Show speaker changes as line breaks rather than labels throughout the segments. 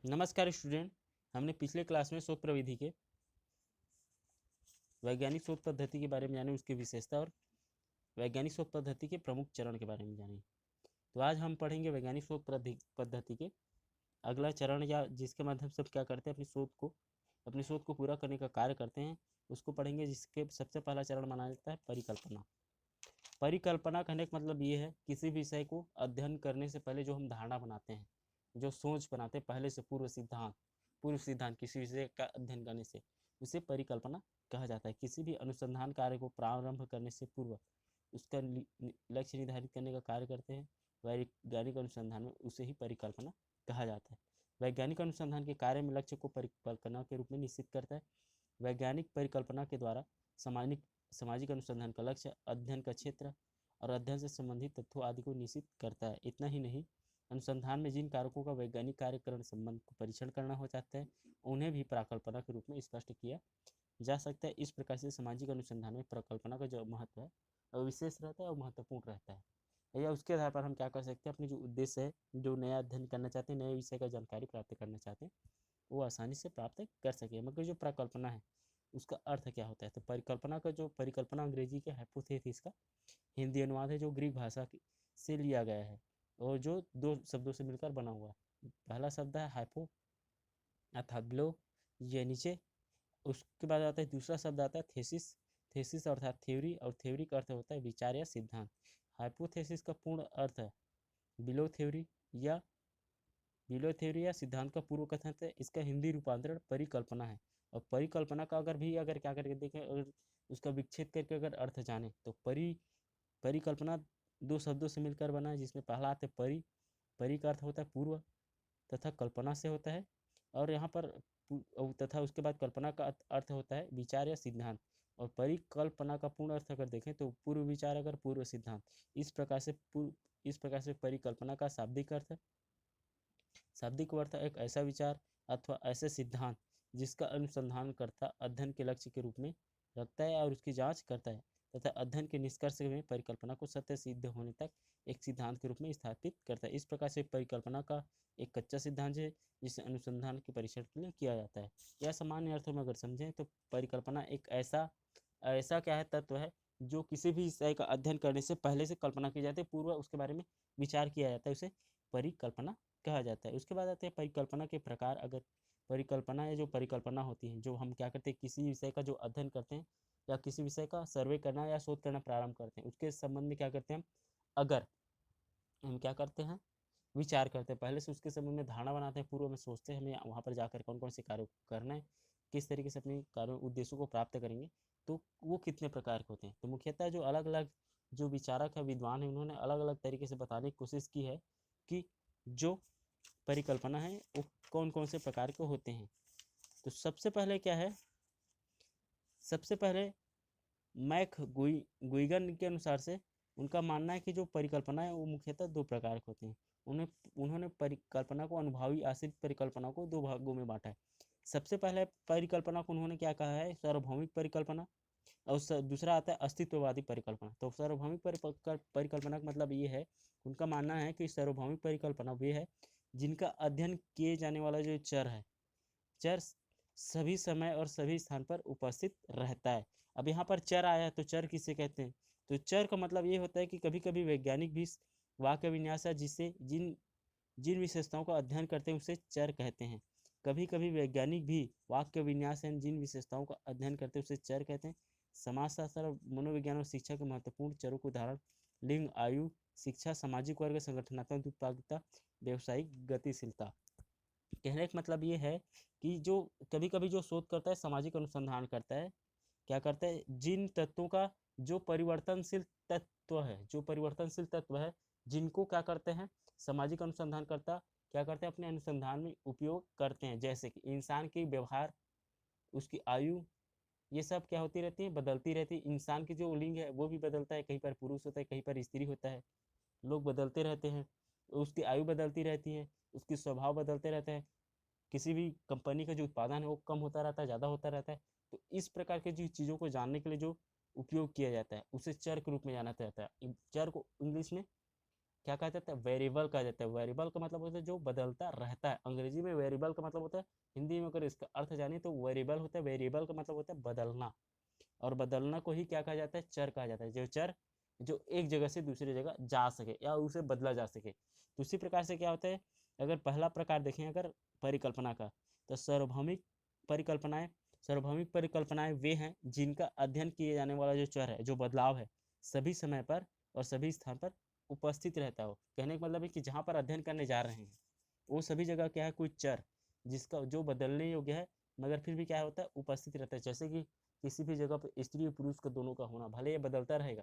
नमस्कार स्टूडेंट। हमने पिछले क्लास में शोध प्रविधि के वैज्ञानिक शोध पद्धति के बारे में जाने, उसकी विशेषता और वैज्ञानिक शोध पद्धति के प्रमुख चरण के बारे में जाने। तो आज हम पढ़ेंगे वैज्ञानिक शोध पद्धति के अगला चरण, या जिसके माध्यम से हम क्या करते हैं, अपनी शोध को पूरा करने का कार्य करते हैं, उसको पढ़ेंगे। जिसके सबसे पहला चरण माना जाता है परिकल्पना। परिकल्पना कहने का मतलब ये है किसी विषय को अध्ययन करने से पहले जो हम धारणा बनाते हैं, जो सोच बनाते हैं पहले से, पूर्व सिद्धांत किसी विषय का अध्ययन करने से, उसे परिकल्पना कहा जाता है। किसी भी अनुसंधान कार्य को प्रारंभ करने से पूर्व उसका लक्ष्य निर्धारित करने का कार्य करते हैं वैज्ञानिक अनुसंधान में, उसे ही परिकल्पना कहा जाता है। वैज्ञानिक अनुसंधान के कार्य में लक्ष्य को परिकल्पना के रूप में निश्चित करता है। वैज्ञानिक परिकल्पना के द्वारा सामाजिक अनुसंधान का लक्ष्य, अध्ययन का क्षेत्र और अध्ययन से संबंधित तथ्यों आदि को निश्चित करता है। इतना ही नहीं, अनुसंधान में जिन कारकों का वैज्ञानिक कार्यकरण संबंध को परीक्षण करना हो जाता है, उन्हें भी परिकल्पना के रूप में स्पष्ट किया जा सकता है। इस प्रकार से सामाजिक अनुसंधान में परिकल्पना का जो महत्व है वो विशेष रहता है और महत्वपूर्ण रहता है। या उसके आधार पर हम क्या कर सकते हैं, अपने जो उद्देश्य है, जो नया अध्ययन करना चाहते हैं, नए विषय का जानकारी प्राप्त करना चाहते हैं, वो आसानी से प्राप्त कर सके। मगर जो परिकल्पना है उसका अर्थ क्या होता है, तो परिकल्पना अंग्रेजी के हाइपोथेसिस का हिंदी अनुवाद है, जो ग्रीक भाषा से लिया गया है और जो दो शब्दों से मिलकर बना हुआ है। पहला शब्द है हाइपो अर्थात बिलो, ये नीचे। उसके बाद आता है दूसरा शब्द आता है थेसिस। थेसिस अर्थात थ्योरी, और थ्योरी का अर्थ होता है विचार या सिद्धांत। हाइपोथेसिस का पूर्ण अर्थ है बिलो थ्योरी या सिद्धांत का पूर्व कथन है। इसका हिंदी रूपांतरण परिकल्पना है। और परिकल्पना का अगर क्या करके देखें, अगर उसका विच्छेद करके अगर अर्थ जाने, तो परिकल्पना दो शब्दों से मिलकर बना है, जिसमें पहला आता है परि का अर्थ होता है पूर्व, तथा कल्पना से होता है, और यहाँ पर तथा उसके बाद कल्पना का अर्थ होता है विचार या सिद्धांत। और परिकल्पना का पूर्ण अर्थ अगर देखें तो पूर्व विचार अगर पूर्व सिद्धांत। इस प्रकार से परिकल्पना का शाब्दिक अर्थ एक ऐसा विचार अथवा ऐसे सिद्धांत जिसका अनुसंधानकर्ता अध्ययन के लक्ष्य के रूप में रखता है और उसकी जांच करता है, तथा अध्ययन के निष्कर्ष में परिकल्पना को सत्य सिद्ध होने तक एक सिद्धांत के रूप में स्थापित करता है। इस प्रकार से परिकल्पना का एक कच्चा सिद्धांत है जिसे अनुसंधान के परीक्षण के लिए किया जाता है। या सामान्य अर्थों में अगर समझें तो परिकल्पना एक ऐसा क्या है, तत्व है जो किसी भी विषय का अध्ययन करने से पहले से कल्पना की जाती है, पूर्व उसके बारे में विचार किया जाता है, उसे परिकल्पना कहा जाता है। उसके बाद आते हैं परिकल्पना के प्रकार। अगर परिकल्पना होती है, जो हम क्या करते हैं, किसी विषय का जो अध्ययन करते हैं या किसी विषय का सर्वे करना या शोध करना प्रारंभ करते हैं, उसके संबंध में क्या करते हैं, अगर हम क्या करते हैं, विचार करते हैं, पहले से उसके संबंध में धारणा बनाते हैं, पूर्व में सोचते हैं हमें वहाँ पर जाकर कौन कौन से कार्य करना है, किस तरीके से अपने कार्यों उद्देश्यों को प्राप्त करेंगे, तो वो कितने प्रकार के होते हैं। तो मुख्यतः जो अलग अलग जो विचारक है, विद्वान है, उन्होंने अलग अलग तरीके से बताने की कोशिश की है कि जो परिकल्पना है वो कौन कौन से प्रकार के होते हैं। तो सबसे पहले मैक गुइगन के अनुसार से उनका मानना है कि जो परिकल्पना है वो मुख्यतः दो प्रकार के होते हैं। उन्होंने परिकल्पना को अनुभवी आश्रित परिकल्पना को दो भागों में बांटा है। सबसे पहले परिकल्पना को उन्होंने क्या कहा है, सार्वभौमिक परिकल्पना, और दूसरा आता है अस्तित्ववादी परिकल्पना। तो सार्वभौमिक परिकल्पना का मतलब ये है, उनका मानना है कि सार्वभौमिक परिकल्पना वे है जिनका अध्ययन किए जाने वाला जो चर सभी समय और सभी स्थान पर उपस्थित रहता है। अब यहाँ पर चर आया है, तो चर किसे कहते हैं, तो चर का मतलब ये होता है कि कभी कभी वैज्ञानिक भी वाक्य विन्यास है जिससे जिन जिन विशेषताओं का अध्ययन करते हैं उसे चर कहते हैं। कभी कभी वैज्ञानिक भी वाक्य विन्यास है जिन विशेषताओं का अध्ययन करते हैं उसे चर कहते हैं। समाजशास्त्र, मनोविज्ञान और शिक्षा के महत्वपूर्ण चरों के उदाहरण लिंग, आयु, शिक्षा, सामाजिक वर्ग, संगठनात्मक उत्पादकता, व्यावसायिक गतिशीलता। कहने का मतलब ये है कि जो कभी कभी जो शोध करता है, सामाजिक अनुसंधान करता है, क्या करता है, जिन तत्वों का जो परिवर्तनशील तत्व है, जिनको क्या करते हैं, सामाजिक अनुसंधान करता क्या करते हैं, अपने अनुसंधान में उपयोग करते हैं। जैसे कि इंसान की व्यवहार, उसकी आयु, ये सब क्या होती रहती है, बदलती रहती है। इंसान की जो लिंग है वो भी बदलता है, कहीं पर पुरुष होता है, कहीं पर स्त्री होता है, लोग बदलते रहते हैं। उसकी आयु बदलती रहती है, उसकी स्वभाव बदलते रहते हैं, किसी भी कंपनी का जो उत्पादन है वो कम होता रहता है, ज़्यादा होता रहता है। तो इस प्रकार की जो चीज़ों को जानने के लिए जो उपयोग किया जाता है उसे चर के रूप में जाना जाता है। चर को इंग्लिश में क्या कहा जाता है, वेरिएबल कहा जाता है। वेरिएबल का मतलब होता है जो बदलता रहता है। अंग्रेजी में वेरिएबल का मतलब होता है, हिंदी में अगर इसका अर्थ जाने तो वेरिएबल होता है, वेरिएबल का मतलब होता है बदलना। और बदलना को ही क्या कहा जाता है, चर कहा जाता है। जो चर जो एक जगह से दूसरी जगह जा सके या उसे बदला जा सके। तो उसी प्रकार से क्या होता है, अगर पहला प्रकार देखें अगर परिकल्पना का, तो सार्वभौमिक परिकल्पनाएं। सार्वभौमिक परिकल्पनाएं वे हैं जिनका अध्ययन किए जाने वाला जो चर है, जो बदलाव है, सभी समय पर और सभी स्थान पर उपस्थित रहता हो। कहने का मतलब है कि जहाँ पर अध्ययन करने जा रहे हैं वो सभी जगह क्या है, कोई चर जिसका जो बदलने योग्य है मगर फिर भी क्या होता है, उपस्थित रहता है। जैसे कि किसी भी जगह पर स्त्री और पुरुष का दोनों का होना, भले ये बदलता रहेगा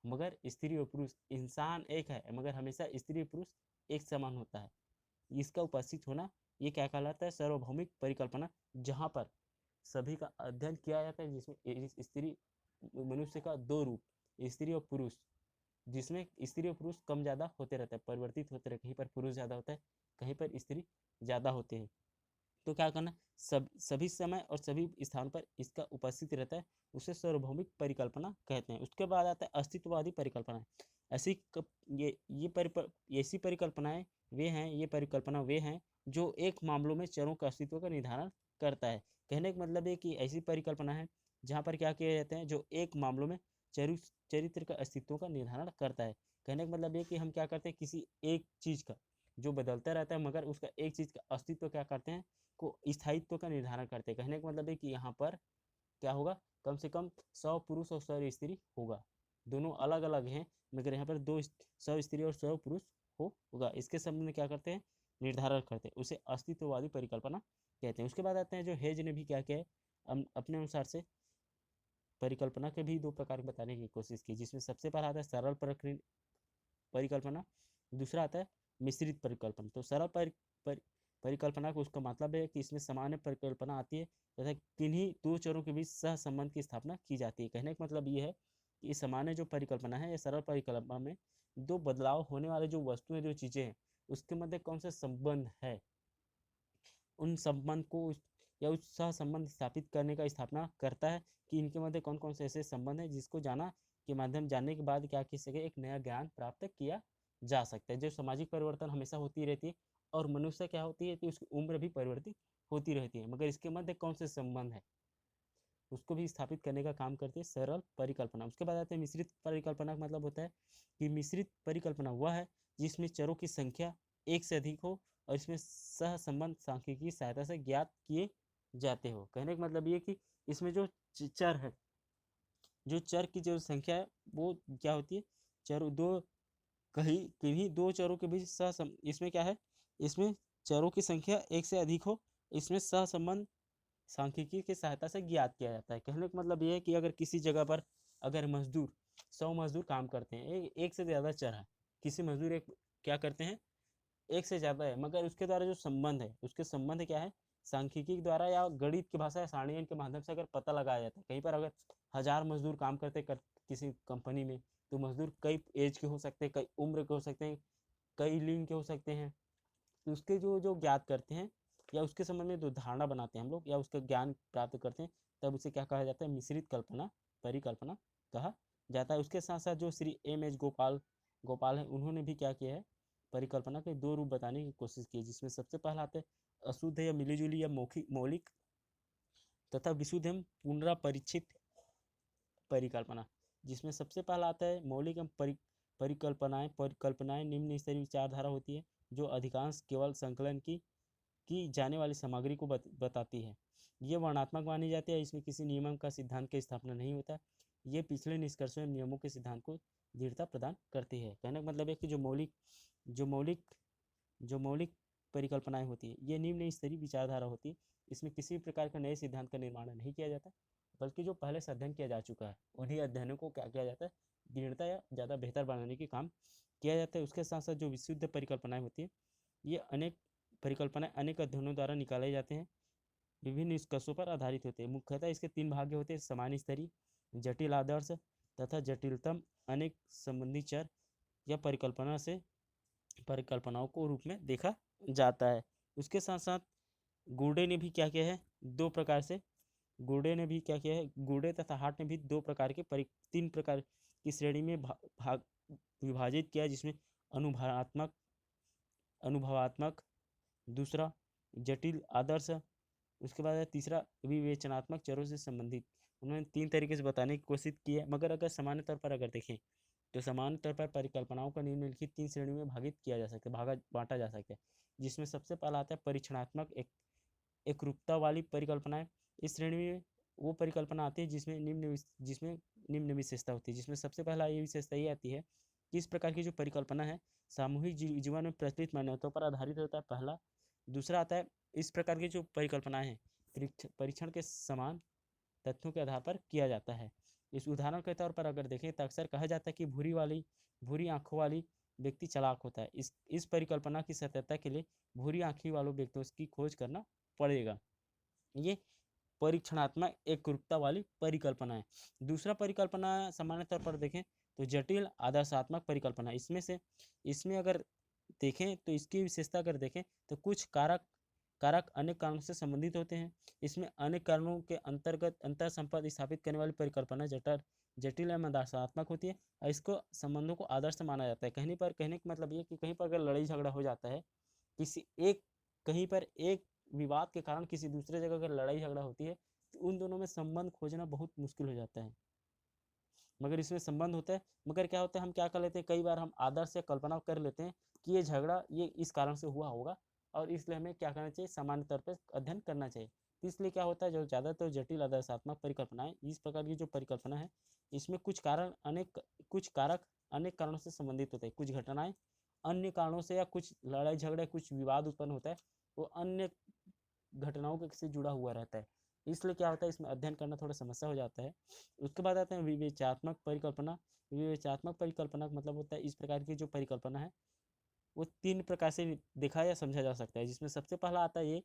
मगर स्त्री और पुरुष, इंसान एक है मगर हमेशा स्त्री और पुरुष एक समान होता है। इसका उपस्थित होना ये क्या कहलाता है, सार्वभौमिक परिकल्पना। जहाँ पर सभी का अध्ययन किया जाता है, जिसमें स्त्री मनुष्य का दो रूप, स्त्री और पुरुष, जिसमें स्त्री और पुरुष कम ज़्यादा होते रहते हैं, परिवर्तित होते रहते हैं। कहीं पर पुरुष ज़्यादा होता है, कहीं पर स्त्री ज़्यादा होते हैं। तो क्या करना, सभी समय और सभी स्थान पर इसका उपस्थित रहता है, उसे सार्वभौमिक परिकल्पना कहते हैं। उसके बाद आता है अस्तित्ववादी परिकल्पना। ऐसी ऐसी परिकल्पनाएं वे हैं, ये परिकल्पना वे हैं जो एक मामलों में चरों के अस्तित्व का निर्धारण करता है। कहने का मतलब है कि ऐसी परिकल्पना है जहाँ पर क्या किए जाते हैं, जो एक मामलों में चरित्र का अस्तित्व का निर्धारण करता है। कहने का मतलब ये कि हम क्या करते हैं, किसी एक चीज़ का जो बदलता रहता है मगर उसका एक चीज़ का अस्तित्व क्या करते हैं, को स्थायित्व का निर्धारण करते हैं। कहने का मतलब है कि यहाँ पर क्या होगा, कम से कम 100 पुरुष और 100 स्त्री होगा। दोनों अलग अलग हैं मगर यहाँ पर 100 स्त्री और 100 पुरुष होगा। इसके संबंध में क्या करते हैं, निर्धारण करते हैं, उसे अस्तित्ववादी परिकल्पना कहते हैं। उसके बाद आते हैं जो हेज ने भी क्या किया है, अपने अनुसार से परिकल्पना के भी दो प्रकार बताने की कोशिश की, जिसमें सबसे पहला आता है सरल परिकल्पना, दूसरा आता है मिश्रित परिकल्पना। तो सरल परिकल्पना को उसका मतलब है कि इसमें सामान्य परिकल्पना आती है तथा किन्हीं दो चरों के बीच सह संबंध की स्थापना की जाती है। कहने का मतलब ये है कि सामान्य जो परिकल्पना है या सरल परिकल्पना में दो बदलाव होने वाले जो वस्तुएं, जो चीज़ें हैं, उसके मध्य कौन सा संबंध है, उन संबंध को या उस सह संबंध स्थापित करने का स्थापना करता है कि इनके मध्य कौन कौन से ऐसे संबंध हैं जिसको जानने के बाद क्या किसी सके, एक नया ज्ञान प्राप्त किया जा सकता है। जो सामाजिक परिवर्तन हमेशा होती रहती है और मनुष्य क्या होती है कि उसकी उम्र भी परिवर्तित होती रहती है, मगर इसके मध्य कौन से संबंध है उसको भी स्थापित करने का काम करती है सरल परिकल्पना। उसके बाद आते हैं मिश्रित परिकल्पना। का मतलब होता है कि मिश्रित परिकल्पना वह है जिसमें चरों की संख्या एक से अधिक हो और इसमें सह संबंध सांख्यिकी की सहायता से ज्ञात किए जाते हो। कहने का मतलब ये कि इसमें जो चर है, जो चर की जो संख्या है वो क्या होती है, चर दो, कहीं किन्हीं दो चरों के बीच इसमें क्या है, इसमें चरों की संख्या एक से अधिक हो, इसमें सहसंबंध सांख्यिकी की सहायता से ज्ञात किया जाता है। कहने का मतलब ये है कि अगर किसी जगह पर अगर मजदूर 100 मजदूर काम करते हैं, एक से ज़्यादा चर है, किसी मजदूर एक क्या करते हैं, एक से ज़्यादा है, मगर उसके द्वारा जो संबंध है, उसके संबंध क्या है, सांख्यिकी द्वारा या गणित की भाषा या सारणियन के माध्यम से अगर पता लगाया जाता है। कहीं पर अगर 1000 मजदूर काम किसी कंपनी में, तो मजदूर कई एज के हो सकते हैं, कई उम्र के हो सकते हैं, कई लिंग के हो सकते हैं। तो उसके जो जो ज्ञात करते हैं या उसके संबंध में जो धारणा बनाते हैं हम लोग या उसका ज्ञान प्राप्त करते हैं, तब उसे क्या कहा जाता है, मिश्रित कल्पना परिकल्पना कहा जाता है। उसके साथ साथ जो श्री M H गोपाल है, उन्होंने भी क्या किया है, परिकल्पना के दो रूप बताने की कोशिश की, जिसमें सबसे पहला आता है अशुद्ध या मिलीजुली या मौलिक तथा विशुद्ध एवं पुनरापरिचित परिकल्पना। जिसमें सबसे पहला आता है मौलिक एवं परिकल्पनाएं निम्न स्तरीय विचारधारा होती है जो अधिकांश केवल संकलन की जाने वाली सामग्री को बताती है। ये वर्णात्मक मानी जाती है, इसमें किसी नियम का सिद्धांत की स्थापना नहीं होता। ये पिछले निष्कर्षों एवं नियमों के सिद्धांत को दृढ़ता प्रदान करती है। कहने का मतलब है कि जो मौलिक जो मौलिक परिकल्पनाएं होती है, ये निम्न स्तरीय विचारधारा होती है। इसमें किसी प्रकार का नए सिद्धांत का निर्माण नहीं किया जाता, बल्कि जो पहले से अध्ययन किया जा चुका है उन्हीं अध्ययनों को क्या किया जाता है, दृढ़ता या ज़्यादा बेहतर बनाने के काम किया जाता है। उसके साथ साथ जो विशुद्ध परिकल्पनाएं होती है, ये अनेक अध्ययनों द्वारा निकाले जाते हैं, विभिन्न निष्कर्षों पर आधारित होते हैं। मुख्यतः इसके 3 भाग होते हैं, सामान्य स्तरीय, जटिल आदर्श तथा जटिलतम अनेक संबंधी चर या परिकल्पनाओं को रूप में देखा जाता है। उसके साथ साथ गुर्डे ने भी क्या किया है, दो प्रकार से गुर्डे तथा हार्ट ने भी 2 प्रकार के 3 प्रकार की श्रेणी में विभाजित किया, जिसमें अनुभवात्मक अनुभवात्मक, दूसरा जटिल आदर्श, उसके बाद है तीसरा विवेचनात्मक चरों से संबंधित। उन्होंने 3 तरीके से बताने की कोशिश की है, मगर अगर सामान्य तौर पर अगर देखें तो सामान्य तौर पर परिकल्पनाओं को निम्नलिखित 3 श्रेणियों में भागित किया जा सकता है, बांटा जा सकता है, जिसमें सबसे पहला आता है परीक्षणात्मक एकरूपता वाली परिकल्पनाएं। इस श्रेणी में वो परिकल्पना आती है जिसमें निम्न विशेषता होती है, जिसमें सबसे पहला ये विशेषता ये आती है कि इस प्रकार की जो परिकल्पना है सामूहिक जीवन में प्रचलित मान्यताओं पर आधारित होता है, पहला। दूसरा आता है इस प्रकार की जो परिकल्पनाएं हैं परीक्षण के समान तथ्यों के आधार पर किया जाता है। इस उदाहरण के तौर पर अगर देखें तो अक्सर कहा जाता है कि भूरी आंखों वाली व्यक्ति चालाक होता है। इस परिकल्पना की सत्यता के लिए भूरी आंखों वालों व्यक्तियों की खोज करना पड़ेगा। ये परीक्षणात्मक एकरूपता वाली परिकल्पना है। दूसरा परिकल्पना सामान्य तौर पर देखें तो जटिल आदर्शात्मक परिकल्पना। इसमें अगर देखें तो इसकी विशेषता अगर देखें तो कुछ कारक अनेक कारणों से संबंधित होते हैं। इसमें अनेक कारणों के अंतर्गत अंतर संपर्क स्थापित करने वाली परिकल्पना जटिल एवं आदर्शात्मक होती है और इसको संबंधों को आदर्श माना जाता है। कहने का मतलब ये कि कहीं पर अगर लड़ाई झगड़ा हो जाता है, कहीं पर एक विवाद के कारण किसी दूसरे जगह अगर लड़ाई झगड़ा होती है तो उन दोनों में संबंध खोजना बहुत मुश्किल हो जाता है। मगर इसमें संबंध होता है, मगर क्या होता है हम क्या कर लेते हैं, कई बार हम आदर्श से कल्पना कर लेते हैं कि ये झगड़ा ये इस कारण से हुआ होगा और इसलिए हमें क्या करना चाहिए, सामान्य तौर पर अध्ययन करना चाहिए। तो इसलिए क्या होता है जो ज़्यादातर जटिल आदर्शात्मक परिकल्पना है, इस प्रकार की जो परिकल्पना है इसमें कुछ कारक अनेक कारणों से संबंधित होते हैं। कुछ घटनाएं अन्य कारणों से या कुछ लड़ाई झगड़े कुछ विवाद उत्पन्न होता है वो अन्य घटनाओं के से जुड़ा हुआ रहता है, इसलिए क्या होता है इसमें अध्ययन करना थोड़ा समस्या हो जाता है। उसके बाद आते हैं विवेचनात्मक परिकल्पना। विवेचनात्मक परिकल्पना का मतलब होता है इस प्रकार की जो परिकल्पना है वो 3 प्रकार से देखा या समझा जा सकता है, जिसमें सबसे पहला आता है ये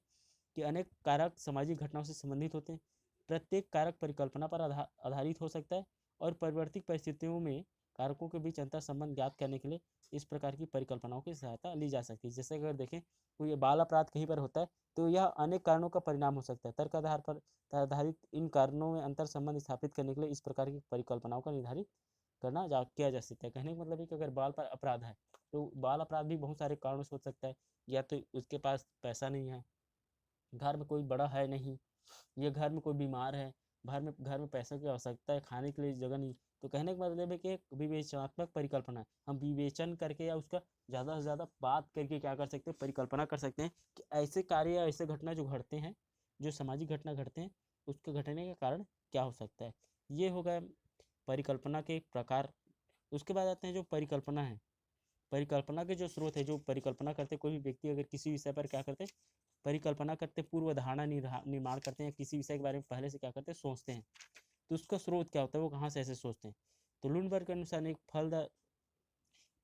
कि अनेक कारक सामाजिक घटनाओं से संबंधित होते हैं। प्रत्येक कारक परिकल्पना पर आधारित हो सकता है और परिवर्तित परिस्थितियों में कारकों के बीच अंतर संबंध ज्ञात करने के लिए इस प्रकार की परिकल्पनाओं की सहायता ली जा सकती है। जैसे अगर देखें कोई बाल अपराध कहीं पर होता है तो यह अनेक कारणों का परिणाम हो सकता है। तर्क आधार पर आधारित इन कारणों में अंतर संबंध स्थापित करने के लिए इस प्रकार की परिकल्पनाओं का निर्धारित किया जा सकता है। कहने का मतलब है कि अगर बाल पर अपराध है तो बाल अपराध भी बहुत सारे कारणों से हो सकता है, या तो उसके पास पैसा नहीं है, घर में कोई बड़ा है नहीं, ये घर में कोई बीमार है, घर में पैसों की आवश्यकता है, खाने के लिए जगह नहीं। तो कहने का मतलब है कि एक विवेचनात्मक परिकल्पना है, हम विवेचन करके या उसका ज़्यादा से ज़्यादा बात करके क्या कर सकते हैं, परिकल्पना कर सकते हैं कि ऐसे कार्य या ऐसे घटना जो घटते हैं, जो सामाजिक घटना घटते हैं उसके घटने का कारण क्या हो सकता है। ये हो गए परिकल्पना के प्रकार। उसके बाद आते हैं जो परिकल्पना है, परिकल्पना के जो स्रोत है, जो परिकल्पना करते कोई भी व्यक्ति अगर किसी विषय पर क्या करते हैं, परिकल्पना करते, पूर्व धारणा निर्माण करते हैं, किसी विषय के बारे में पहले से क्या करते हैं, सोचते हैं, तो उसका स्रोत क्या होता है, वो कहाँ से ऐसे सोचते हैं। तो लुनबर्ग के अनुसार एक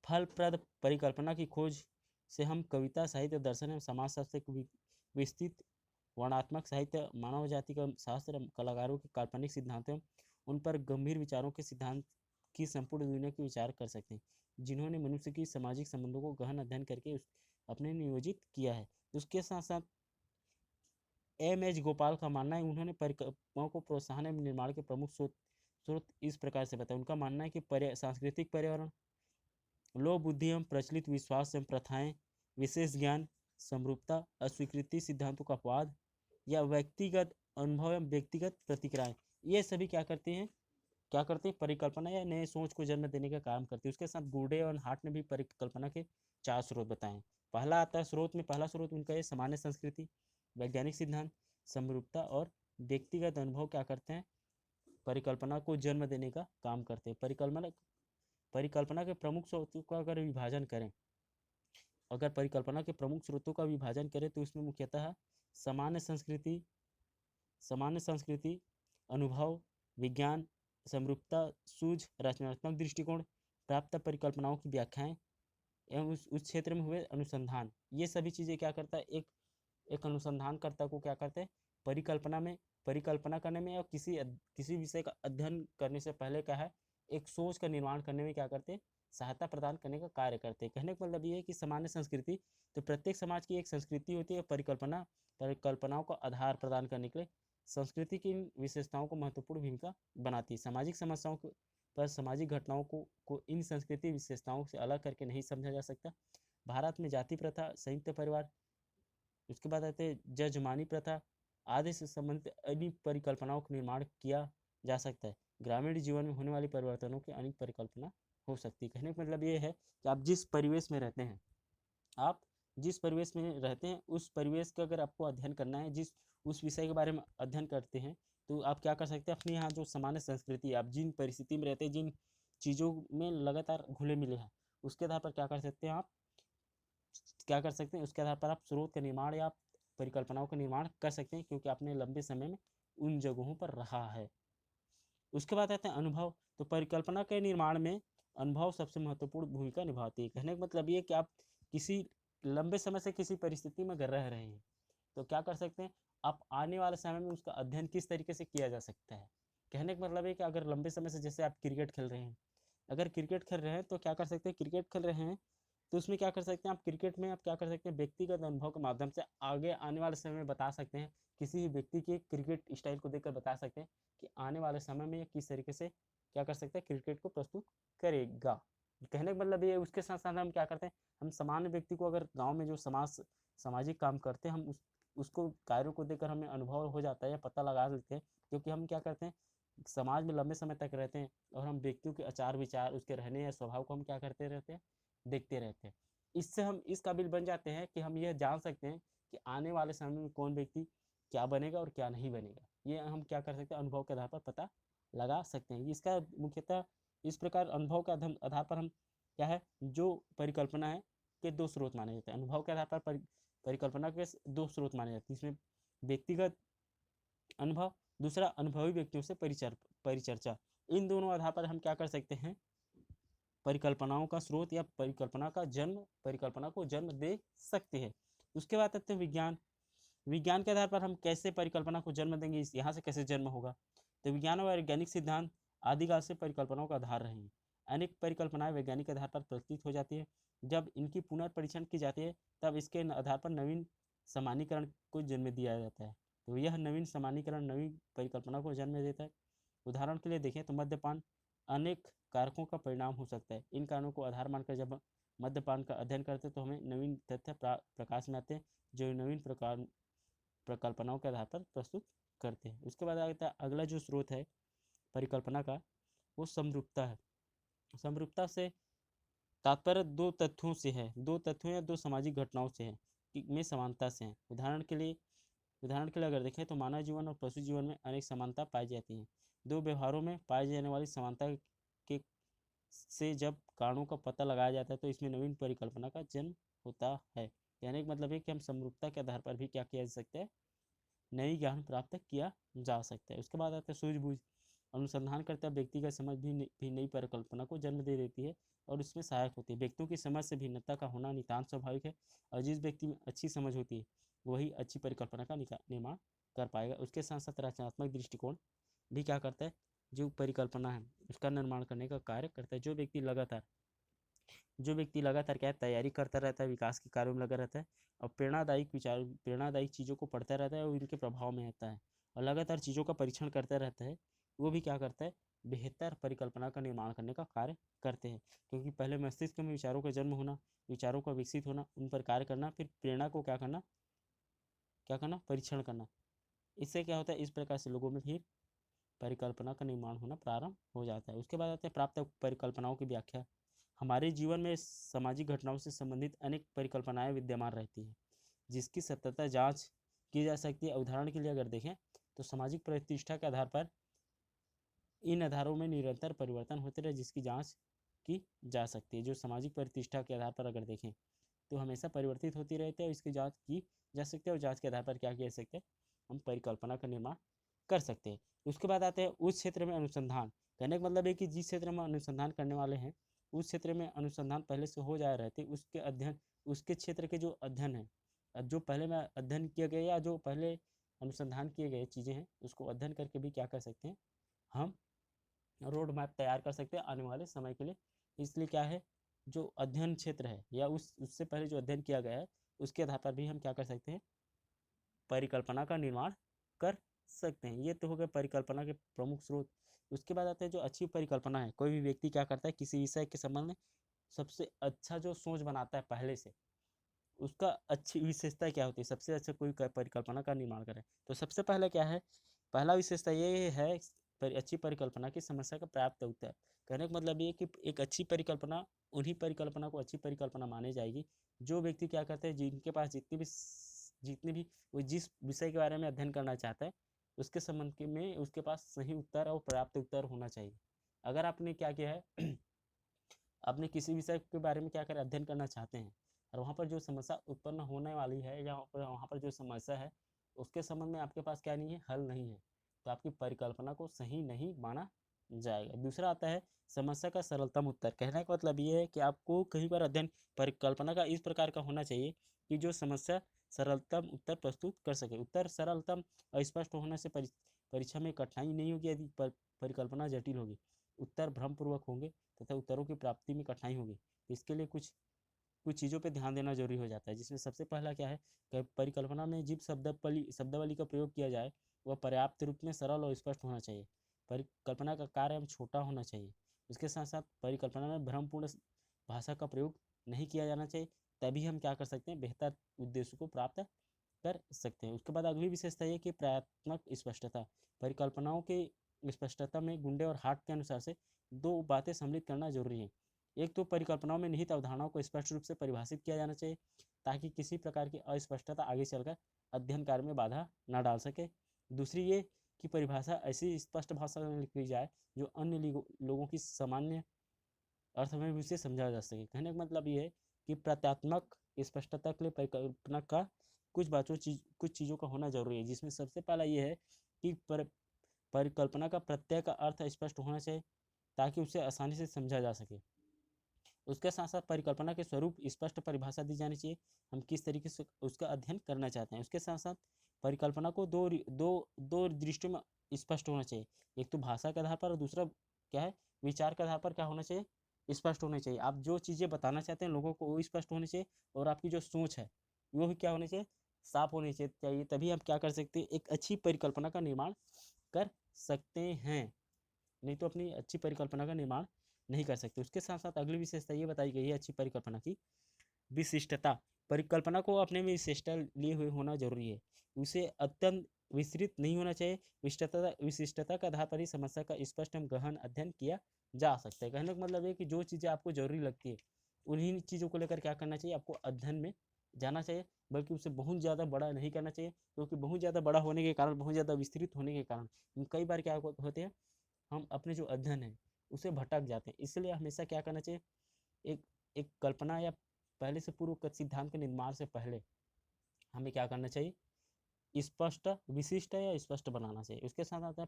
फलप्रद परिकल्पना की खोज से हम कविता, साहित्य, दर्शन एवं समाजशास्त्र के विस्तृत वर्णात्मक साहित्य, मानव जाति का शास्त्र, कलाकारों के काल्पनिक सिद्धांतों, उन पर गंभीर विचारों के सिद्धांत की संपूर्ण दुनिया की विचार कर सकते हैं, जिन्होंने मनुष्य की सामाजिक संबंधों को गहन अध्ययन करके अपने नियोजित किया है। उसके साथ साथ एम.एच. गोपाल का मानना है, उन्होंने परिकल्पनाओं को प्रोत्साहन एवं निर्माण के प्रमुख स्रोत इस प्रकार से बताया। उनका मानना है कि सांस्कृतिक पर्यावरण, लोक बुद्धि एवं प्रचलित विश्वास एवं प्रथाएं, विशेष ज्ञान, समरूपता, अस्वीकृति सिद्धांतों का अपवाद या व्यक्तिगत अनुभव एवं व्यक्तिगत प्रतिक्रियाएं, ये सभी क्या करते हैं परिकल्पना या नए सोच को जन्म देने का काम करती है। उसके साथ गुर्डे और हार्ट ने भी परिकल्पना के 4 स्रोत बताए। पहला आता है पहला स्रोत उनका है सामान्य संस्कृति, वैज्ञानिक सिद्धांत, समरूपता और व्यक्तिगत अनुभव क्या करते हैं, परिकल्पना को जन्म देने का काम करते हैं। परिकल्पना के प्रमुख स्रोतों का अगर विभाजन करें, अगर परिकल्पना के प्रमुख स्रोतों का विभाजन करें तो इसमें मुख्यतः सामान्य संस्कृति, अनुभव, विज्ञान, समरूपता, सूझ, रचनात्मक दृष्टिकोण, प्राप्त परिकल्पनाओं की व्याख्याएं एवं उस क्षेत्र में हुए अनुसंधान, ये सभी चीज़ें क्या करता है, एक अनुसंधानकर्ता को क्या करते हैं, परिकल्पना करने में और किसी विषय का अध्ययन करने से पहले क्या है, एक सोच का निर्माण करने में क्या करते हैं, सहायता प्रदान करने का कार्य करते हैं। कहने का मतलब ये है कि सामान्य संस्कृति, तो प्रत्येक समाज की एक संस्कृति होती है, परिकल्पनाओं का आधार प्रदान करने के लिए संस्कृति की विशेषताओं को महत्वपूर्ण भूमिका बनाती है। सामाजिक समस्याओं पर सामाजिक घटनाओं को इन संस्कृति विशेषताओं से अलग करके नहीं समझा जा सकता। भारत में जाति प्रथा, संयुक्त परिवार, उसके बाद आते हैं जजमानी प्रथा आदि से संबंधित अनेक परिकल्पनाओं का निर्माण किया जा सकता है। ग्रामीण जीवन में होने वाले परिवर्तनों की अनेक परिकल्पना हो सकती है। कहने का मतलब ये है कि आप जिस परिवेश में रहते हैं, आप जिस परिवेश में रहते हैं उस परिवेश का अगर आपको अध्ययन करना है, जिस उस विषय के बारे में अध्ययन करते हैं, तो आप क्या कर सकते हैं, अपने यहाँ जो सामान्य संस्कृति, आप जिन परिस्थिति में रहते हैं, जिन चीज़ों में लगातार घुले मिले हैं, उसके आधार पर क्या कर सकते हैं, आप क्या कर सकते हैं, उसके आधार पर आप स्रोत का निर्माण या परिकल्पनाओं का निर्माण कर सकते हैं, क्योंकि आपने लंबे समय में उन जगहों पर रहा है। उसके बाद आते हैं अनुभव। तो परिकल्पना के निर्माण में अनुभव सबसे महत्वपूर्ण भूमिका निभाती है। कहने का मतलब ये कि आप किसी लंबे समय से किसी परिस्थिति में अगर रह रहे हैं, तो क्या कर सकते हैं, आप आने वाले समय में उसका अध्ययन किस तरीके से किया जा सकता है। कहने का मतलब है कि अगर लंबे समय से, जैसे आप क्रिकेट खेल रहे हैं, अगर क्रिकेट खेल रहे हैं तो क्या कर सकते हैं, क्रिकेट खेल रहे हैं तो उसमें क्या कर सकते हैं, आप क्रिकेट में आप क्या कर सकते हैं, व्यक्तिगत अनुभव के माध्यम से आगे आने वाले समय में बता सकते हैं, किसी भी व्यक्ति के क्रिकेट स्टाइल को देखकर बता सकते हैं कि आने वाले समय में किस तरीके से क्या कर सकते हैं, क्रिकेट को प्रस्तुत करेगा। कहने का मतलब ये, उसके साथ साथ हम क्या करते हैं, हम सामान्य व्यक्ति को, अगर गाँव में जो सामाजिक काम करते हैं, हम उसको कार्यों को देखकर हमें अनुभव हो जाता है या पता लगा लेते हैं, क्योंकि हम क्या करते हैं, समाज में लंबे समय तक रहते हैं और हम व्यक्तियों के आचार विचार, उसके रहने या स्वभाव को हम क्या करते रहते हैं, देखते रहते हैं। इससे हम इस काबिल बन जाते हैं कि हम यह जान सकते हैं कि आने वाले समय में कौन व्यक्ति क्या बनेगा और क्या नहीं बनेगा। ये हम क्या कर सकते हैं, अनुभव के आधार पर पता लगा सकते हैं। इसका मुख्यतः इस प्रकार अनुभव के आधार पर हम क्या है, जो परिकल्पना है के दो स्रोत माने जाते हैं। अनुभव के आधार पर परिकल्पना के दो स्रोत माने जाते हैं, इसमें व्यक्तिगत अनुभव, दूसरा अनुभवी व्यक्तियों से परिचर्चा। इन दोनों आधार पर हम क्या कर सकते हैं, परिकल्पनाओं का स्रोत या परिकल्पना को जन्म दे सकते हैं। उसके बाद आते हैं विज्ञान। विज्ञान के आधार पर हम कैसे परिकल्पना को जन्म देंगे, यहाँ से कैसे जन्म होगा। तो विज्ञान और वैज्ञानिक सिद्धांत आदिकाल से परिकल्पनाओं का आधार रहे हैं। अनेक परिकल्पनाएं वैज्ञानिक आधार पर प्रस्तुत हो जाती है। जब इनकी पुनर्परीक्षण की जाती है, तब इसके आधार पर नवीन सामान्यीकरण को जन्म दिया जाता है। तो यह नवीन सामान्यीकरण नवीन परिकल्पना को जन्म देता है। उदाहरण के लिए देखें तो मद्यपान अनेक कारकों का परिणाम हो सकता है। इन कारणों को आधार मानकर जब मद्यपान का अध्ययन करते हैं, तो हमें नवीन तथ्य प्रकाश में आते हैं, जो नवीन प्रकल्पनाओं के आधार पर प्रस्तुत करते हैं। उसके बाद आता है अगला जो स्रोत है परिकल्पना का, वो समरूपता है। समरूपता से तात्पर्य दो तथ्यों से है, दो तथ्यों या दो सामाजिक घटनाओं से है, में समानता से है। उदाहरण के लिए अगर देखें तो मानव जीवन और पशु जीवन में अनेक समानता पाई जाती है। दो व्यवहारों में पाई जाने वाली समानता के से जब कारणों का पता लगाया जाता है, तो इसमें नवीन परिकल्पना का जन्म होता है। कहने का मतलब है कि हम समरूपता के आधार पर भी क्या किया जा सकता है, नई ज्ञान प्राप्त किया जा सकता है। उसके बाद आता है सूझबूझ। अनुसंधान करता व्यक्तिगत समझ भी नई परिकल्पना को जन्म दे देती है और उसमें सहायक होती है। व्यक्तियों की समझ से भिन्नता का होना नितांत स्वाभाविक है, और जिस व्यक्ति में अच्छी समझ होती है वही अच्छी परिकल्पना का निर्माण कर पाएगा। उसके साथ साथ रचनात्मक दृष्टिकोण भी क्या करता है, जो परिकल्पना है उसका निर्माण करने का कार्य करता है। जो व्यक्ति लगातार क्या है, तैयारी करता रहता है, विकास के कार्यों में लगा रहता है, और प्रेरणादायी चीज़ों को पढ़ता रहता है और इनके प्रभाव में रहता है, और लगातार चीज़ों का परीक्षण करता रहता है, वो भी क्या करता है, बेहतर परिकल्पना का निर्माण करने का कार्य करते हैं। क्योंकि पहले मस्तिष्क में विचारों का जन्म होना, विचारों का विकसित होना, उन पर कार्य करना, फिर प्रेरणा को क्या करना, परीक्षण करना। इससे क्या होता है, इस प्रकार से लोगों में फिर परिकल्पना का निर्माण होना प्रारंभ हो जाता है। उसके बाद आते हैं प्राप्त परिकल्पनाओं की व्याख्या। हमारे जीवन में सामाजिक घटनाओं से संबंधित अनेक परिकल्पनाएं विद्यमान रहती हैं, जिसकी सत्यता जांच की जा सकती है। उदाहरण के लिए अगर देखें तो सामाजिक प्रतिष्ठा के आधार पर इन आधारों में निरंतर परिवर्तन होते रहे, जिसकी जांच की जा सकती है। जो सामाजिक प्रतिष्ठा के आधार पर अगर देखें तो हमेशा परिवर्तित होती रहती है, और इसकी जांच की जा सकती है, और जांच के आधार पर क्या किया जा सकता है, हम परिकल्पना का निर्माण कर सकते हैं। उसके बाद आते हैं उस क्षेत्र में अनुसंधान। कहने का मतलब है कि जिस क्षेत्र में अनुसंधान करने वाले हैं, उस क्षेत्र में अनुसंधान पहले से हो जा रहते, उसके क्षेत्र के जो अध्ययन है, जो पहले में अध्ययन किया गया या जो पहले अनुसंधान किए गए चीज़ें हैं, उसको अध्ययन करके भी क्या कर सकते हैं, हम रोड मैप तैयार कर सकते हैं आने वाले समय के लिए। इसलिए क्या है, जो अध्ययन क्षेत्र है या उससे पहले जो अध्ययन किया गया है, उसके आधार पर भी हम क्या कर सकते हैं, परिकल्पना का निर्माण कर सकते हैं। ये तो हो गए परिकल्पना के प्रमुख स्रोत। उसके बाद आता है जो अच्छी परिकल्पना है। कोई भी व्यक्ति क्या करता है, किसी विषय के संबंध में सबसे अच्छा जो सोच बनाता है पहले से, उसका अच्छी विशेषता क्या होती है, सबसे अच्छा कोई परिकल्पना का निर्माण करे तो सबसे पहले क्या है, पहला विशेषता ये है अच्छी परिकल्पना की समस्या का पर्याप्त उत्तर। कहने का मतलब ये कि एक अच्छी परिकल्पना, उन्हीं परिकल्पना को अच्छी परिकल्पना मानी जाएगी जो व्यक्ति क्या करते हैं, जिनके पास जितनी भी वो जिस विषय के बारे में अध्ययन करना चाहता है उसके संबंध के में उसके पास सही उत्तर और पर्याप्त उत्तर होना चाहिए। अगर आपने क्या किया है आपने किसी विषय के बारे में क्या कर अध्ययन करना चाहते हैं और वहाँ पर जो समस्या उत्पन्न होने वाली है या वहाँ पर जो समस्या है उसके संबंध में आपके पास क्या नहीं है, हल नहीं है, तो आपकी परिकल्पना को सही नहीं माना जाएगा। दूसरा आता है समस्या का सरलतम उत्तर। कहने का मतलब ये है कि आपको कहीं पर अध्ययन परिकल्पना का इस प्रकार का होना चाहिए कि जो समस्या सरलतम उत्तर प्रस्तुत कर सके। उत्तर सरलतम और स्पष्ट होने से परीक्षा में कठिनाई नहीं होगी यदि परिकल्पना जटिल होगी। उत्तर भ्रमपूर्वक होंगे तथा उत्तरों की प्राप्ति में कठिनाई होगी। तो इसके लिए कुछ कुछ चीज़ों पे ध्यान देना जरूरी हो जाता है, जिसमें सबसे पहला क्या है कि परिकल्पना में जिस शब्दावली का प्रयोग किया जाए वह पर्याप्त रूप में सरल और स्पष्ट होना चाहिए। परिकल्पना का कार्य एवं छोटा होना चाहिए। उसके साथ साथ परिकल्पना में भ्रमपूर्ण भाषा का प्रयोग नहीं किया जाना चाहिए, तभी हम क्या कर सकते हैं, बेहतर उद्देश्य को प्राप्त कर सकते हैं। उसके बाद अगली विशेषता ये कि प्रयात्मक स्पष्टता। परिकल्पनाओं के स्पष्टता में गुंडे और हार्ट के अनुसार से दो बातें सम्मिलित करना जरूरी है। एक तो परिकल्पनाओं में निहित अवधारणाओं को स्पष्ट रूप से परिभाषित किया जाना चाहिए ताकि किसी प्रकार की अस्पष्टता आगे चलकर अध्ययन कार्य में बाधा न डाल सके। दूसरी ये कि परिभाषा ऐसी स्पष्ट भाषा में लिखी जाए जो अन्य लोगों की सामान्य अर्थ में भी उसे समझा जा सके। कहने का मतलब ये है कि प्रत्यात्मक स्पष्टता के लिए परिकल्पना का कुछ चीज़ों का होना जरूरी है, जिसमें सबसे पहला ये है कि परिकल्पना का प्रत्यय का अर्थ स्पष्ट होना चाहिए ताकि उसे आसानी से समझा जा सके। उसके साथ साथ परिकल्पना के स्वरूप स्पष्ट परिभाषा दी जानी चाहिए, हम किस तरीके से उसका अध्ययन करना चाहते हैं। उसके साथ साथ परिकल्पना को दो दो दो दृष्टियों में स्पष्ट होना चाहिए, एक तो भाषा के आधार पर और दूसरा क्या है, विचार के आधार पर क्या होना चाहिए, स्पष्ट होना चाहिए। आप जो चीज़ें बताना चाहते हैं लोगों को वो स्पष्ट होनी चाहिए और आपकी जो सोच है वो भी क्या होनी चाहिए, साफ होनी चाहिए। तभी हम क्या कर सकते हैं, एक अच्छी परिकल्पना का निर्माण कर सकते हैं, नहीं तो अपनी अच्छी परिकल्पना का निर्माण नहीं कर सकते। उसके साथ साथ अगली विशेषता ये बताई गई है अच्छी परिकल्पना की विशिष्टता। परिकल्पना को अपने में विशेषता लिए हुए होना जरूरी है, उसे अत्यंत विस्तृत नहीं होना चाहिए। विशिष्टता के आधार पर ही समस्या का स्पष्ट एवं गहन अध्ययन किया जा सकता है। कहने का मतलब है कि जो चीज़ें आपको जरूरी लगती है उन्हीं चीज़ों को लेकर क्या करना चाहिए, आपको अध्ययन में जाना चाहिए, बल्कि उसे बहुत ज़्यादा बड़ा नहीं करना चाहिए, क्योंकि बहुत ज़्यादा बड़ा होने के कारण, बहुत ज़्यादा विस्तृत होने के कारण कई बार क्या होते हैं, हम अपने जो अध्ययन है उसे भटक जाते हैं। इसलिए हमेशा क्या करना चाहिए, एक एक कल्पना या पहले से पूर्व सिद्धांत के निर्माण से पहले हमें क्या करना चाहिए, स्पष्ट विशिष्ट या स्पष्ट बनाना चाहिए। उसके साथ आता है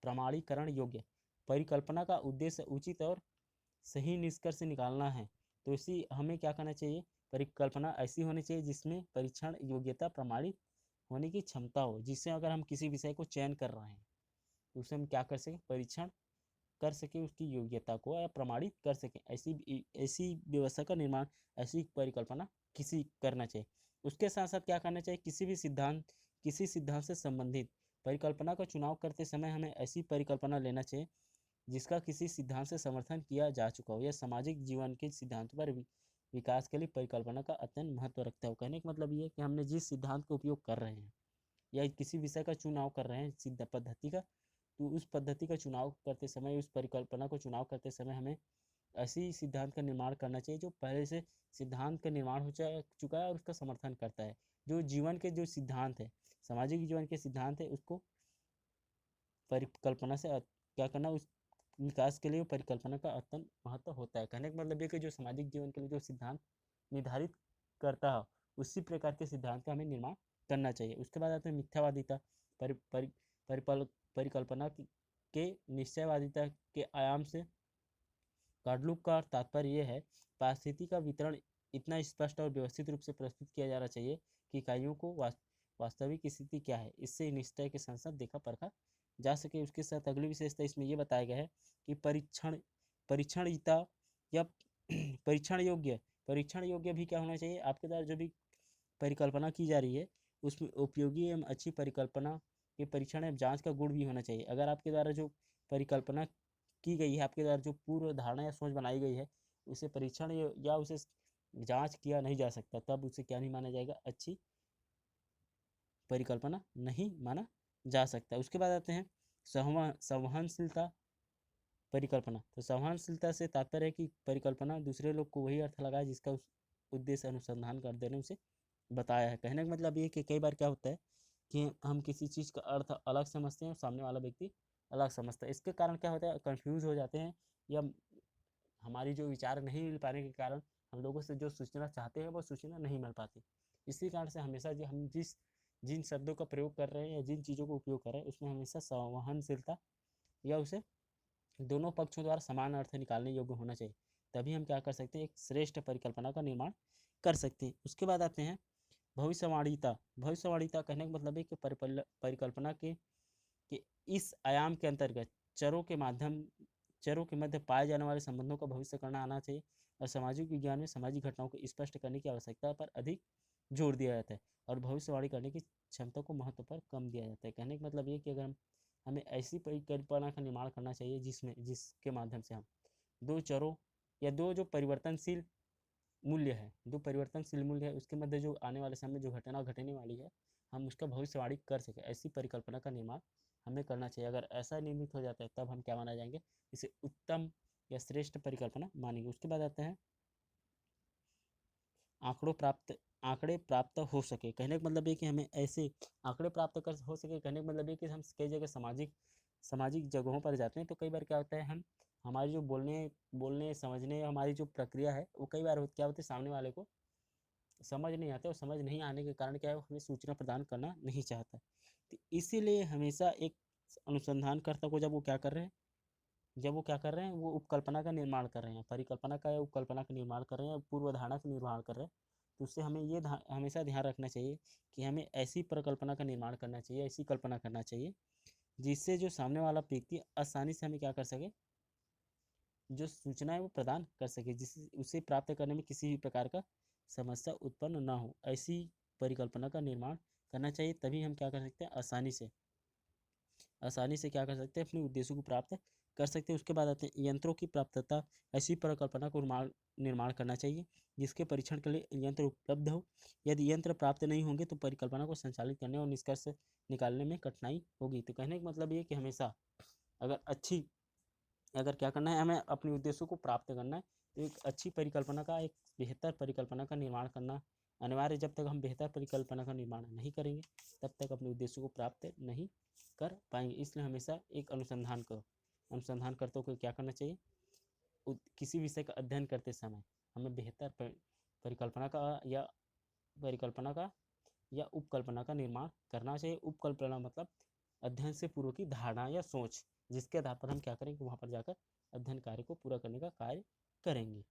प्रमाणीकरण योग्य। परिकल्पना का उद्देश्य उचित और सही निष्कर्ष निकालना है, तो इसी हमें क्या करना चाहिए, परिकल्पना ऐसी होनी चाहिए जिसमें परीक्षण योग्यता प्रमाणित होने की क्षमता हो, जिससे अगर हम किसी विषय को चयन कर रहे हैं तो उसे हम क्या कर सकें, परीक्षण कर सके, उसकी योग्यता को या प्रमाणित कर सके। ऐसी व्यवस्था का निर्माण, ऐसी परिकल्पना किसी करना चाहिए। उसके साथ साथ क्या करना चाहिए, किसी सिद्धांत से संबंधित परिकल्पना का चुनाव करते समय हमें ऐसी परिकल्पना लेना चाहिए जिसका किसी सिद्धांत से समर्थन किया जा चुका हो या सामाजिक जीवन के सिद्धांत पर विकास के लिए परिकल्पना का अत्यंत महत्व रखता है। कहने का मतलब ये है कि हमने जिस सिद्धांत का उपयोग कर रहे हैं या किसी विषय का चुनाव कर रहे हैं सिद्ध पद्धति का, तो उस पद्धति का चुनाव करते समय, उस परिकल्पना को चुनाव करते समय हमें ऐसी सिद्धांत का निर्माण करना चाहिए जो पहले से सिद्धांत का निर्माण हो चुका है और उसका समर्थन करता है। जो जीवन के जो सिद्धांत है, सामाजिक जीवन के सिद्धांत है, उसको परिकल्पना से क्या करना, उस विकास के लिए परिकल्पना का अत्यंत महत्व होता है। कहने का मतलब ये कि जो सामाजिक जीवन के लिए जो सिद्धांत निर्धारित करता है उसी प्रकार के सिद्धांत का हमें निर्माण करना चाहिए। उसके बाद आते हैं मिथ्यावादिता। परिकल्पना के निश्चयवादिता के आयाम से कार्डलुक का तात्पर्य यह है, पारिस्थिति का वितरण इतना स्पष्ट और व्यवस्थित रूप से प्रस्तुत किया जाना चाहिए कि इकाइयों को वास्तविक स्थिति क्या है इससे निश्चय के साथ साथ देखा परखा जा सके। उसके साथ अगली विशेषता इसमें यह बताया गया है कि परीक्षणीयता या परीक्षण योग्य भी क्या होना चाहिए, आपके द्वारा जो भी परिकल्पना की जा रही है उसमें उपयोगी एवं अच्छी परिकल्पना कि परीक्षण या जांच का गुण भी होना चाहिए। अगर आपके द्वारा जो परिकल्पना की गई है, आपके द्वारा जो पूर्व धारणा या सोच बनाई गई है, उसे परीक्षण या उसे जांच किया नहीं जा सकता, तब उसे क्या नहीं माना जाएगा, अच्छी परिकल्पना नहीं माना जा सकता। उसके बाद आते हैं संवहनशीलता परिकल्पना। तो संवहनशीलता से तात्पर्य है कि परिकल्पना दूसरे लोग को वही अर्थ लगाए जिसका उस उद्देश्य अनुसंधान कर देने उसे बताया है। कहने का मतलब ये कि कई बार क्या होता है कि हम किसी चीज़ का अर्थ अलग समझते हैं और सामने वाला व्यक्ति अलग समझता है। इसके कारण क्या होता है, कंफ्यूज हो जाते हैं, या हमारी जो विचार नहीं मिल पाने के कारण हम लोगों से जो सूचना चाहते हैं वो सूचना नहीं मिल पाती। इसी कारण से हमेशा जो हम जिन शब्दों का प्रयोग कर रहे हैं या जिन चीज़ों का उपयोग कर रहे हैं उसमें हमेशा संवहनशीलता या उसे दोनों पक्षों द्वारा समान अर्थ निकालने योग्य होना चाहिए। तभी हम क्या कर सकते हैं, एक श्रेष्ठ परिकल्पना का निर्माण कर सकते हैं। उसके बाद आते हैं भविष्यवाणीता। भविष्यवाणीता कहने का मतलब है कि परिकल्पना के इस आयाम के अंतर्गत चरों के मध्य पाए जाने वाले संबंधों का भविष्य करना आना चाहिए, और सामाजिक विज्ञान में सामाजिक घटनाओं को स्पष्ट करने की आवश्यकता पर अधिक जोर दिया जाता है, और भविष्यवाणी करने की क्षमता को महत्व पर कम दिया जाता है। कहने का मतलब ये कि अगर हमें ऐसी परिकल्पना का निर्माण करना चाहिए जिसके माध्यम से हम दो चरों या दो परिवर्तनशील मूल्य है उसके मध्य जो आने वाले समय में जो घटना घटने वाली है, हम उसका भविष्यवाणी कर सकें, ऐसी परिकल्पना का निर्माण हमें करना चाहिए। अगर ऐसा निर्मित हो जाता है तब हम क्या माना जाएंगे, इसे उत्तम या श्रेष्ठ परिकल्पना मानेंगे। उसके बाद आते हैं आंकड़े प्राप्त हो सके। कहने का मतलब ये कि हमें ऐसे आंकड़े प्राप्त कर हो सके। कहने का मतलब ये कि हम कई जगह सामाजिक जगहों पर जाते हैं, तो कई बार क्या होता है, हम हमारी जो बोलने समझने हमारी जो प्रक्रिया है वो कई बार क्या होती है, सामने वाले को समझ नहीं आते, और समझ नहीं आने के कारण क्या है, वो हमें सूचना प्रदान करना नहीं चाहता। तो इसीलिए हमेशा एक अनुसंधानकर्ता को जब वो क्या कर रहे हैं, वो उपकल्पना का निर्माण कर रहे हैं, परिकल्पना का या उपकल्पना का निर्माण कर रहे हैं, पूर्व धारणा का निर्माण कर रहे हैं, तो उससे हमें ये हमेशा ध्यान रखना चाहिए कि हमें ऐसी परिकल्पना का निर्माण करना चाहिए, ऐसी कल्पना करना चाहिए जिससे जो सामने वाला व्यक्ति आसानी से हमें क्या कर सके, जो सूचना है वो प्रदान कर सके, जिससे उसे प्राप्त करने में किसी भी प्रकार का समस्या उत्पन्न ना हो। ऐसी परिकल्पना का निर्माण करना चाहिए, तभी हम क्या कर सकते हैं, आसानी से क्या कर सकते हैं, अपने उद्देश्यों को प्राप्त कर सकते हैं। उसके बाद आते हैं यंत्रों की प्राप्तता। ऐसी परिकल्पना को निर्माण करना चाहिए जिसके परीक्षण के लिए यंत्र उपलब्ध हो। यदि यंत्र प्राप्त नहीं होंगे तो परिकल्पना को संचालित करने और निष्कर्ष निकालने में कठिनाई होगी। तो कहने का मतलब ये कि हमेशा अगर क्या करना है, हमें अपने उद्देश्यों को प्राप्त करना है, तो एक बेहतर परिकल्पना का निर्माण करना अनिवार्य। जब तक हम बेहतर परिकल्पना का निर्माण नहीं करेंगे तब तक अपने उद्देश्यों को प्राप्त नहीं कर पाएंगे। इसलिए हमेशा एक अनुसंधानकर्ता को क्या करना चाहिए, किसी विषय का अध्ययन करते समय हमें बेहतर परिकल्पना का या उपकल्पना का निर्माण करना चाहिए। उपकल्पना मतलब अध्ययन से पूर्व की धारणा या सोच, जिसके आधार पर हम क्या करेंगे, वहाँ पर जाकर अध्ययन कार्य को पूरा करने का कार्य करेंगे।